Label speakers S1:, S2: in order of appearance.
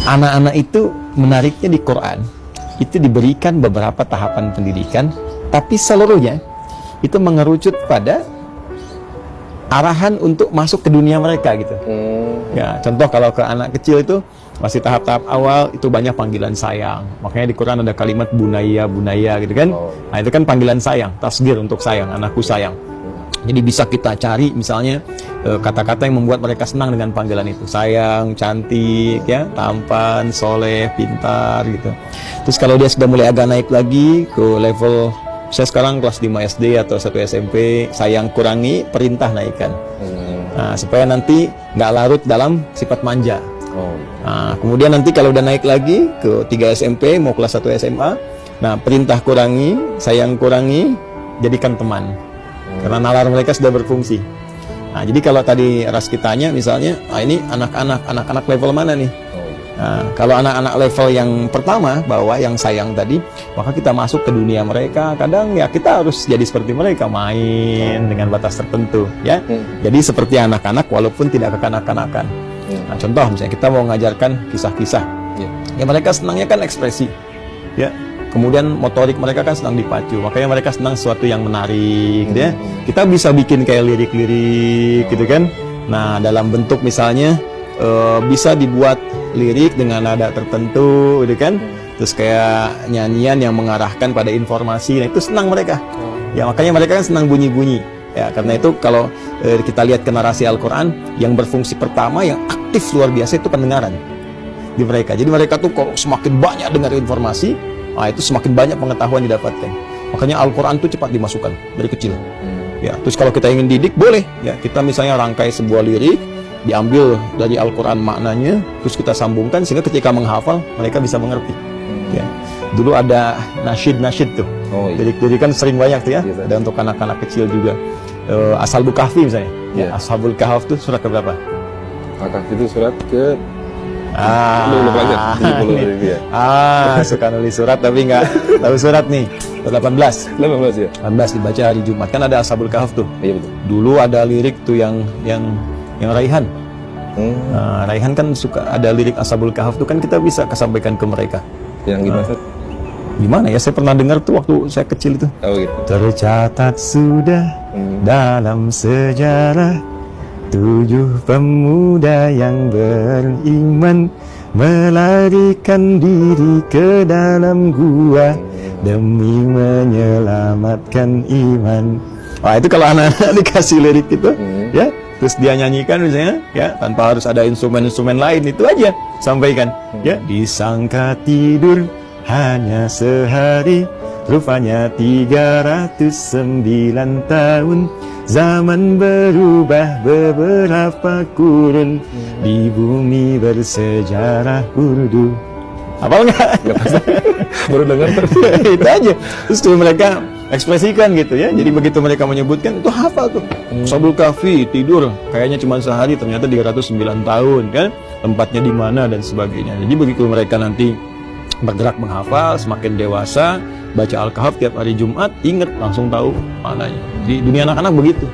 S1: anak-anak itu menariknya di Quran itu diberikan beberapa tahapan pendidikan, tapi seluruhnya itu mengerucut pada arahan untuk masuk ke dunia mereka gitu. Ya, contoh kalau ke anak kecil itu masih tahap-tahap awal itu banyak panggilan sayang. Makanya di Quran ada kalimat bunaya, bunaya gitu kan. Nah, itu kan panggilan sayang, tasgir untuk sayang, anakku sayang. Jadi bisa kita cari misalnya kata-kata yang membuat mereka senang dengan panggilan itu. Sayang, cantik, ya, tampan, soleh, pintar gitu. Terus kalau dia sudah mulai agak naik lagi ke level, saya sekarang kelas 5 SD atau 1 SMP, sayang kurangi, perintah naikkan. Nah, supaya nanti nggak larut dalam sifat manja. Nah, kemudian nanti kalau udah naik lagi ke 3 SMP, mau kelas 1 SMA, nah perintah kurangi, sayang kurangi, jadikan teman. Karena nalar mereka sudah berfungsi. Nah, jadi kalau tadi Ras kitanya misalnya, ini anak-anak level mana nih? Nah, kalau anak-anak level yang pertama, bawa yang sayang tadi, maka kita masuk ke dunia mereka. Kadang ya kita harus jadi seperti mereka, main dengan batas tertentu, ya. Jadi seperti anak-anak walaupun tidak kekanak-kanakan. Nah, contoh misalnya kita mau mengajarkan kisah-kisah, ya mereka senangnya kan ekspresi, ya. Kemudian motorik mereka kan senang dipacu, makanya mereka senang sesuatu yang menarik, ya. Kita bisa bikin kayak lirik-lirik, gitu kan. Nah, dalam bentuk misalnya bisa dibuat lirik dengan nada tertentu, gitu kan. Terus kayak nyanyian yang mengarahkan pada informasi, nah itu senang mereka. Ya, makanya mereka kan senang bunyi-bunyi. Ya, karena itu kalau kita lihat ke narasi Al-Quran, yang berfungsi pertama, yang aktif luar biasa itu pendengaran di mereka. Jadi mereka tuh kalau semakin banyak dengar informasi, nah itu semakin banyak pengetahuan didapatkan. Makanya Al-Quran tuh cepat dimasukkan dari kecil. Ya, terus kalau kita ingin didik, boleh. Ya, kita misalnya rangkai sebuah lirik, diambil dari Al-Quran maknanya, terus kita sambungkan sehingga ketika menghafal mereka bisa mengerti. Ya. Dulu ada nasyid tuh. Lirik-lirik kan sering banyak tuh ya. Ada untuk anak-anak kecil juga. Ashabul Kahfi misalnya. Ya, Ashabul Kahf tuh surat ke berapa?
S2: Kahf itu surat ke
S1: suka nulis surat tapi nggak tahu surat nih. 18
S2: ya.
S1: 18 dibaca hari Jumat. Kan ada Ashabul Kahf tuh.
S2: Iya betul.
S1: Dulu ada lirik tuh yang Raihan. Raihan kan suka ada lirik Ashabul Kahf tuh, kan kita bisa kesampaikan ke mereka.
S2: Yang gimana?
S1: Gimana ya, saya pernah dengar tuh waktu saya kecil itu.
S2: Gitu.
S1: Tercatat sudah dalam sejarah 7 pemuda yang beriman melarikan diri ke dalam gua demi menyelamatkan iman. Wah, itu kalau anak-anak dikasih lirik itu, ya, terus dia nyanyikan misalnya, ya, tanpa harus ada instrumen-instrumen lain, itu aja sampaikan. Ya, disangka tidur hanya sehari, rupanya 309 tahun. Zaman berubah beberapa kurun, di bumi bersejarah Urdu. Apa enggak?
S2: Baru dengar
S1: itu aja. Terus mereka ekspresikan gitu ya. Jadi begitu mereka menyebutkan, itu hafal tuh. Ashabul Kahfi tidur kayaknya cuma sehari, ternyata 309 tahun kan. Tempatnya di mana dan sebagainya. Jadi begitu mereka nanti bergerak menghafal, semakin dewasa, baca Al-Kahf tiap hari Jumat, ingat langsung tahu maknanya. Di dunia anak-anak begitu.